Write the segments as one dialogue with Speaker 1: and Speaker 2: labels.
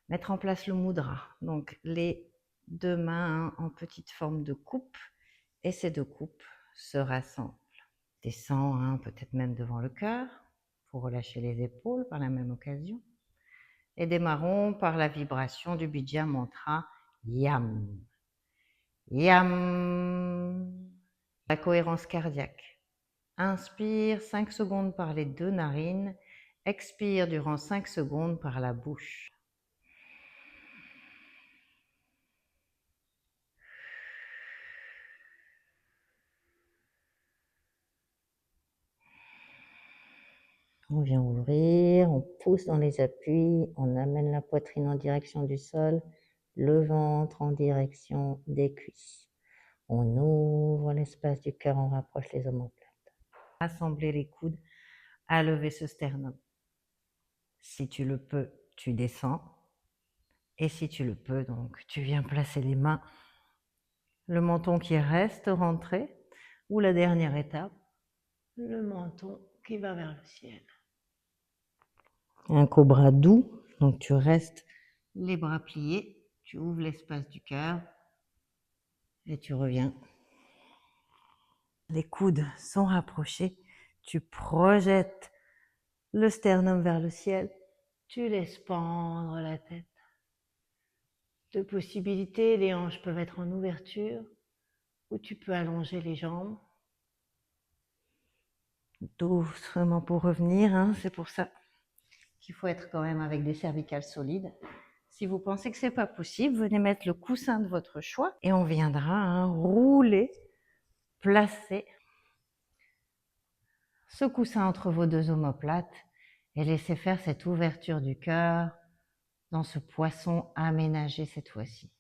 Speaker 1: mettre en place le mudra. Donc les deux mains en petite forme de coupe et ces deux coupes se rassemblent. Descends peut-être même devant le cœur pour relâcher les épaules par la même occasion. Et démarrons par la vibration du Bija Mantra Yam. Yam. La cohérence cardiaque. Inspire 5 secondes par les deux narines. Expire durant 5 secondes par la bouche. On vient ouvrir, on pousse dans les appuis, on amène la poitrine en direction du sol, le ventre en direction des cuisses. On ouvre l'espace du cœur, on rapproche les omoplates. Assembler les coudes à lever ce sternum. Si tu le peux, tu descends. Et si tu le peux, donc, tu viens placer les mains, le menton qui reste rentré, ou la dernière étape, le menton qui va vers le ciel. Un cobra doux, donc tu restes les bras pliés, tu ouvres l'espace du cœur et tu reviens. Les coudes sont rapprochés, tu projettes le sternum vers le ciel, tu laisses pendre la tête. Deux possibilités, les hanches peuvent être en ouverture ou tu peux allonger les jambes. Doucement pour revenir, c'est pour ça qu'il faut être quand même avec des cervicales solides. Si vous pensez que ce n'est pas possible, venez mettre le coussin de votre choix et on viendra rouler, placer ce coussin entre vos deux omoplates et laisser faire cette ouverture du cœur dans ce poisson aménagé cette fois-ci.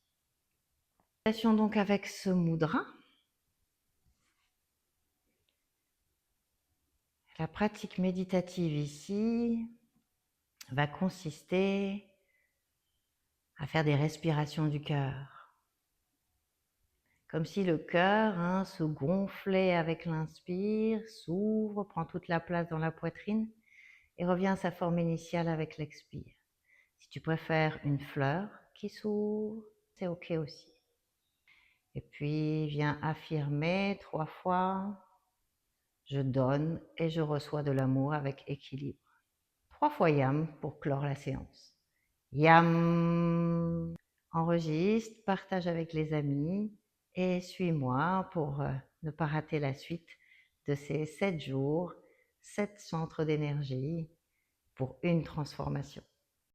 Speaker 1: Donc avec ce mudra, la pratique méditative ici va consister à faire des respirations du cœur. Comme si le cœur se gonflait avec l'inspire, s'ouvre, prend toute la place dans la poitrine et revient à sa forme initiale avec l'expire. Si tu préfères une fleur qui s'ouvre, c'est ok aussi. Et puis viens affirmer 3 fois, je donne et je reçois de l'amour avec équilibre. 3 fois Yam pour clore la séance. Yam. Enregistre, partage avec les amis et suis-moi pour ne pas rater la suite de ces 7 jours, 7 centres d'énergie pour une transformation.